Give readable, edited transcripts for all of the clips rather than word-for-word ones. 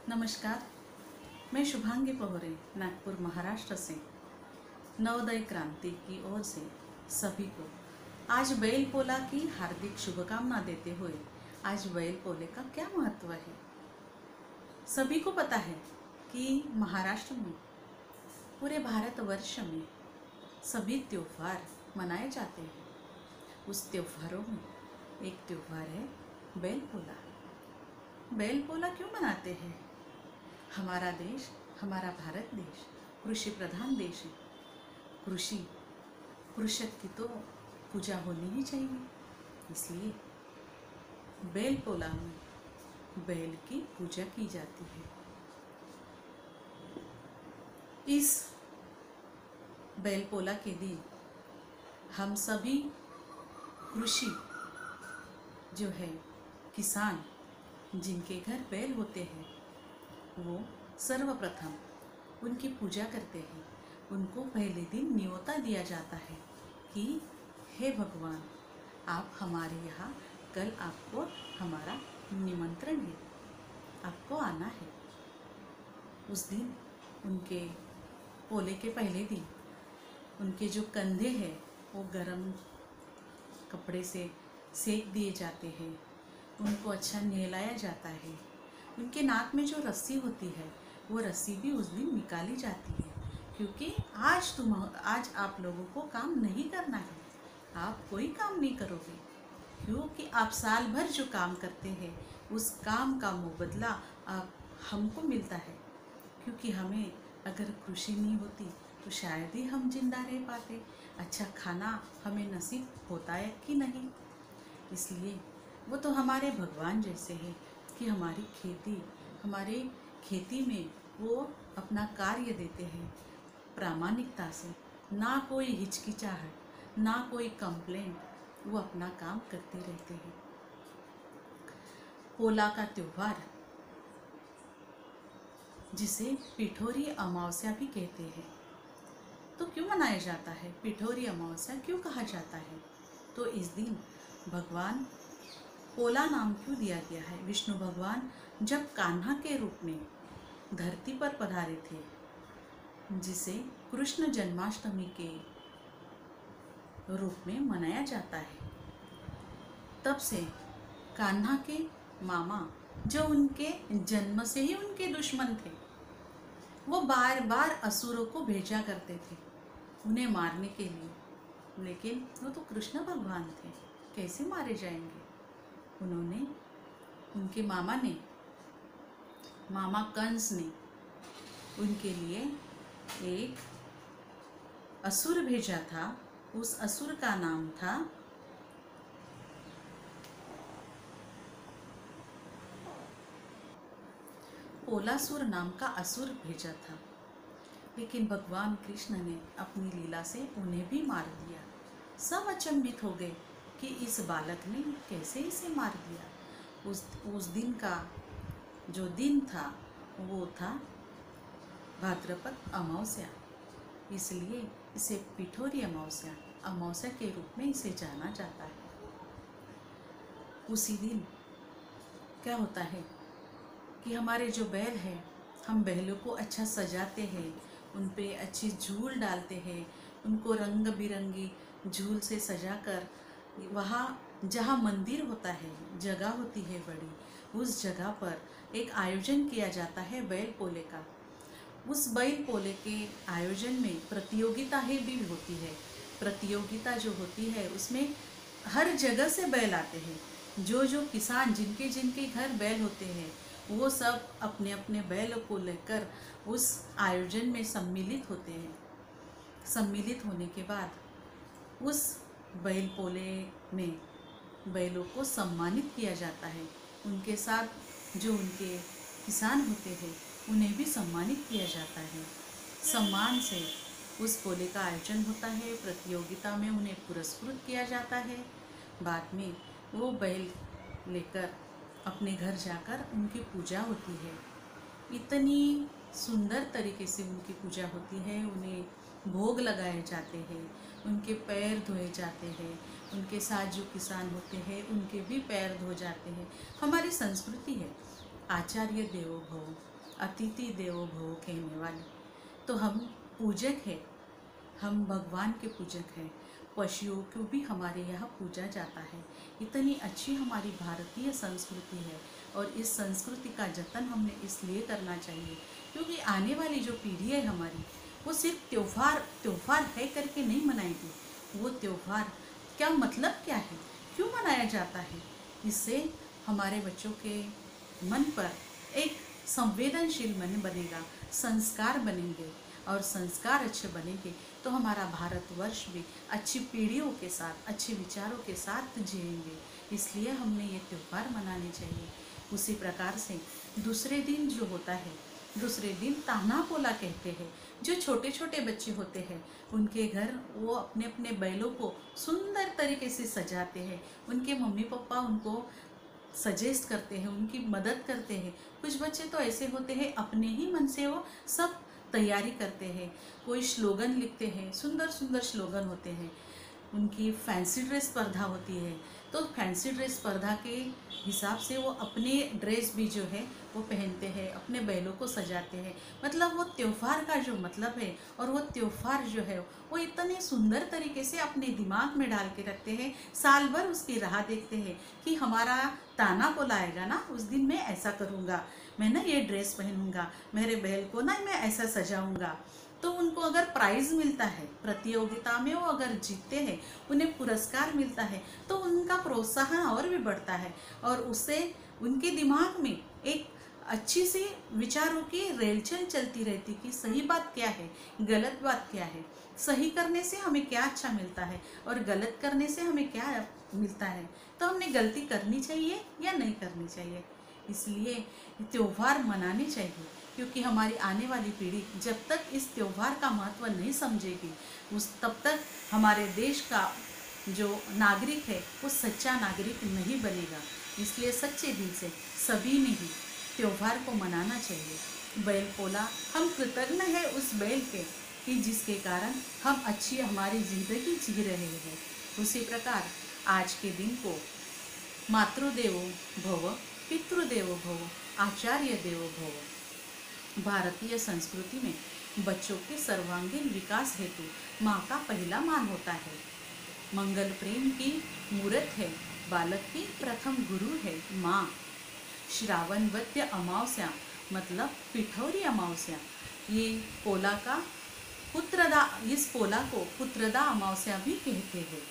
नमस्कार। मैं शुभांगी पहोरे नागपुर महाराष्ट्र से नवोदय क्रांति की ओर से सभी को आज बैल पोला की हार्दिक शुभकामना देते हुए आज बैल पोले का क्या महत्व है। सभी को पता है कि महाराष्ट्र में पूरे भारतवर्ष में सभी त्योहार मनाए जाते हैं। उस त्योहारों में एक त्योहार है बैल पोला। बैल पोला क्यों मनाते हैं? हमारा देश, हमारा भारत देश कृषि प्रधान देश है। कृषक की तो पूजा होनी ही चाहिए, इसलिए बैल पोला में बैल की पूजा की जाती है। इस बैल पोला के दिन हम सभी कृषि जो है किसान जिनके घर बैल होते हैं वो सर्वप्रथम उनकी पूजा करते हैं। उनको पहले दिन न्योता दिया जाता है कि हे भगवान, आप हमारे यहाँ कल आपको हमारा निमंत्रण है, आपको आना है। उस दिन उनके पोले के पहले दिन उनके जो कंधे हैं वो गरम कपड़े से सेक दिए जाते हैं। उनको अच्छा नहलाया जाता है। उनके नाक में जो रस्सी होती है वो रस्सी भी उस दिन निकाली जाती है, क्योंकि आज आप लोगों को काम नहीं करना है, आप कोई काम नहीं करोगे, क्योंकि आप साल भर जो काम करते हैं उस काम का मुबदला आप हमको मिलता है। क्योंकि हमें अगर कृषि नहीं होती तो शायद ही हम जिंदा रह पाते, अच्छा खाना हमें नसीब होता है कि नहीं। इसलिए वो तो हमारे भगवान जैसे हैं कि हमारे खेती में वो अपना कार्य देते हैं प्रामाणिकता से, ना कोई हिचकिचाहट, ना कोई कंप्लेंट, वो अपना काम करते रहते हैं। पोला का त्योहार जिसे पिठोरी अमावस्या भी कहते हैं, तो क्यों मनाया जाता है? पिठोरी अमावस्या क्यों कहा जाता है? तो इस दिन भगवान पोला नाम क्यों दिया गया है? विष्णु भगवान जब कान्हा के रूप में धरती पर पधारे थे, जिसे कृष्ण जन्माष्टमी के रूप में मनाया जाता है, तब से कान्हा के मामा जो उनके जन्म से ही उनके दुश्मन थे, वो बार बार असुरों को भेजा करते थे उन्हें मारने के लिए, लेकिन वो तो कृष्ण भगवान थे, कैसे मारे जाएंगे? उनके मामा कंस ने उनके लिए एक असुर भेजा था। उस असुर का नाम था पोलासुर नाम का असुर भेजा था, लेकिन भगवान कृष्ण ने अपनी लीला से उन्हें भी मार दिया। सब अचंभित हो गए कि इस बालक ने कैसे इसे मार दिया। उस दिन का जो दिन था वो था भाद्रपद अमावस्या, इसलिए इसे पिठोरी अमावस्या के रूप में इसे जाना जाता है। उसी दिन क्या होता है कि हमारे जो बैल हैं, हम बैलों को अच्छा सजाते हैं, उन पे अच्छी झूल डालते हैं, उनको रंग बिरंगी झूल से सजाकर वहाँ जहाँ मंदिर होता है, जगह होती है बड़ी, उस जगह पर एक आयोजन किया जाता है बैल पोले का। उस बैल पोले के आयोजन में प्रतियोगिताएं भी होती है। प्रतियोगिता जो होती है उसमें हर जगह से बैल आते हैं। जो किसान जिनके जिनके घर बैल होते हैं वो सब अपने अपने बैल को लेकर उस आयोजन में सम्मिलित होते हैं। सम्मिलित होने के बाद उस बैल पोले में बैलों को सम्मानित किया जाता है। उनके साथ जो उनके किसान होते हैं उन्हें भी सम्मानित किया जाता है। सम्मान से उस पोले का आयोजन होता है, प्रतियोगिता में उन्हें पुरस्कृत किया जाता है। बाद में वो बैल लेकर अपने घर जाकर उनकी पूजा होती है। इतनी सुंदर तरीके से उनकी पूजा होती है, उन्हें भोग लगाए जाते हैं, उनके पैर धोए जाते हैं, उनके साथ जो किसान होते हैं उनके भी पैर धो जाते हैं। हमारी संस्कृति है आचार्य देवो भव, अतिथि देवो भव कहने वाले। तो हम पूजक हैं, हम भगवान के पूजक हैं। पशुओं को भी हमारे यहाँ पूजा जाता है। इतनी अच्छी हमारी भारतीय संस्कृति है और इस संस्कृति का जतन हमने इसलिए करना चाहिए क्योंकि आने वाली जो पीढ़ी है हमारी, वो सिर्फ त्योहार है करके नहीं मनाएगी। वो त्योहार क्या मतलब क्या है, क्यों मनाया जाता है, इससे हमारे बच्चों के मन पर एक संवेदनशील मन बनेगा, संस्कार बनेंगे और संस्कार अच्छे बनेंगे तो हमारा भारतवर्ष भी अच्छी पीढ़ियों के साथ, अच्छे विचारों के साथ जिएंगे। इसलिए हमने ये त्यौहार मनाने चाहिए। उसी प्रकार से दूसरे दिन जो होता है, दूसरे दिन ताना पोला कहते हैं। जो छोटे छोटे बच्चे होते हैं उनके घर वो अपने अपने बैलों को सुंदर तरीके से सजाते हैं। उनके मम्मी पापा उनको सजेस्ट करते हैं, उनकी मदद करते हैं। कुछ बच्चे तो ऐसे होते हैं अपने ही मन से वो सब तैयारी करते हैं, कोई स्लोगन लिखते हैं, सुंदर सुंदर स्लोगन होते हैं। उनकी फैंसी ड्रेस स्पर्धा होती है तो फैंसी ड्रेस स्पर्धा के हिसाब से वो अपने ड्रेस भी जो है वो पहनते हैं, अपने बैलों को सजाते हैं। मतलब वो त्योहार का जो मतलब है और वो त्योहार जो है वो इतने सुंदर तरीके से अपने दिमाग में डाल के रखते हैं। साल भर उसकी राह देखते हैं कि हमारा ताना पोला आएगा ना, उस दिन मैं ऐसा करूँगा, मैं ना ये ड्रेस पहनूंगा, मेरे बैल को ना मैं ऐसा सजाऊंगा। तो उनको अगर प्राइज़ मिलता है, प्रतियोगिता में वो अगर जीतते हैं, उन्हें पुरस्कार मिलता है तो उनका प्रोत्साहन और भी बढ़ता है और उससे उनके दिमाग में एक अच्छी सी विचारों की रेलचल चलती रहती कि सही बात क्या है, गलत बात क्या है, सही करने से हमें क्या अच्छा मिलता है और गलत करने से हमें क्या मिलता है। तो हमने गलती करनी चाहिए या नहीं करनी चाहिए। इसलिए त्यौहार मनाने चाहिए क्योंकि हमारी आने वाली पीढ़ी जब तक इस त्यौहार का महत्व नहीं समझेगी तब तक हमारे देश का जो नागरिक है वो सच्चा नागरिक नहीं बनेगा। इसलिए सच्चे दिल से सभी ने ही त्यौहार को मनाना चाहिए। बैल पोला, हम कृतज्ञ हैं उस बैल के कि जिसके कारण हम अच्छी हमारी जिंदगी जी रहे हैं। उसी प्रकार आज के दिन को मातृदेवो भव, पितृदेवो भव, आचार्य देवो भव। भारतीय संस्कृति में बच्चों के सर्वांगीण विकास हेतु माँ का पहला मान होता है। मंगल प्रेम की मूर्त है, बालक की प्रथम गुरु है माँ। श्रावण वद्य अमावस्या मतलब पिठौरी अमावस्या, ये पोला का पुत्रदा, इस पोला को पुत्रदा अमावस्या भी कहते हैं।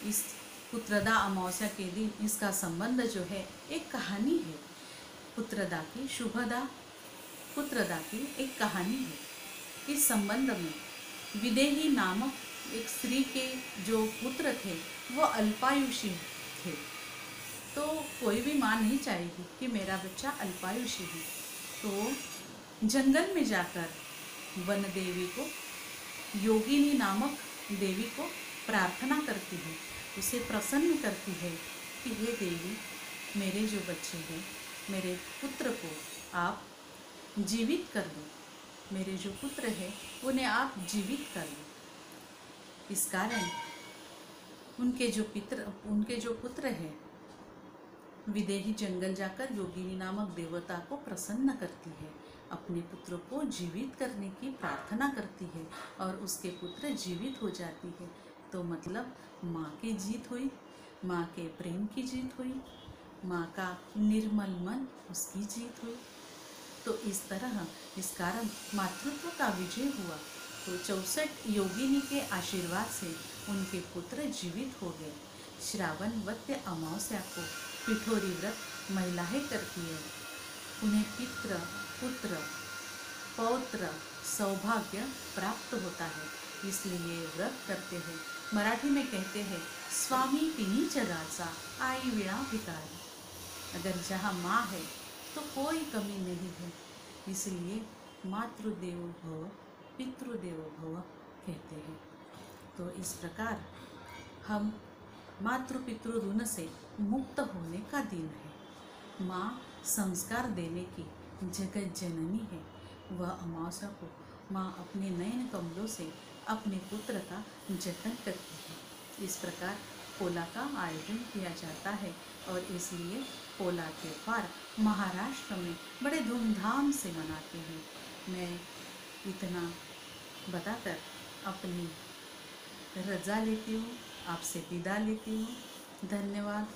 इस पुत्रदा अमावस्या के दिन इसका संबंध जो है एक कहानी है। पुत्रदा की, शुभदा पुत्रदा की एक कहानी है। इस संबंध में विदेही नामक एक स्त्री के जो पुत्र थे वो अल्पायुषी थे। तो कोई भी माँ नहीं चाहेगी कि मेरा बच्चा अल्पायुषी है। तो जंगल में जाकर वन देवी को, योगिनी नामक देवी को प्रार्थना करती है, उसे प्रसन्न करती है कि हे देवी, मेरे जो बच्चे हैं, मेरे पुत्र को आप जीवित कर दो, मेरे जो पुत्र है उन्हें आप जीवित कर दो। इस कारण उनके जो पुत्र है, विदेही जंगल जाकर योगिनी नामक देवता को प्रसन्न करती है, अपने पुत्र को जीवित करने की प्रार्थना करती है और उसके पुत्र जीवित हो जाती है। तो मतलब माँ की जीत हुई, माँ के प्रेम की जीत हुई, माँ का निर्मल मन उसकी जीत हुई। तो इस तरह इस कारण मातृत्व का विजय हुआ। तो 64 योगिनी के आशीर्वाद से उनके पुत्र जीवित हो गए। श्रावण वद्य अमावस्या को पिठोरी व्रत महिलाएं करती है। उन्हें पितृ, पुत्र, पौत्र, सौभाग्य प्राप्त होता है, इसलिए व्रत करते हैं। मराठी में कहते हैं, स्वामी तिन्ही जगाचा, आई विणा भिकारी। अगर जहाँ माँ है तो कोई कमी नहीं है। इसलिए मातृदेवो भव, पितृदेवो भव कहते हैं। तो इस प्रकार हम मातृ पितृ ऋण से मुक्त होने का दिन है। माँ संस्कार देने की जगत जननी है। वह अमावस्या को माँ अपने नयन कमलों से अपने पुत्र का जतन करती है। इस प्रकार पोला का आयोजन किया जाता है और इसलिए पोला त्यौहार महाराष्ट्र में बड़े धूमधाम से मनाते हैं। मैं इतना बताकर अपनी रजा लेती हूँ, आपसे विदा लेती हूँ। धन्यवाद।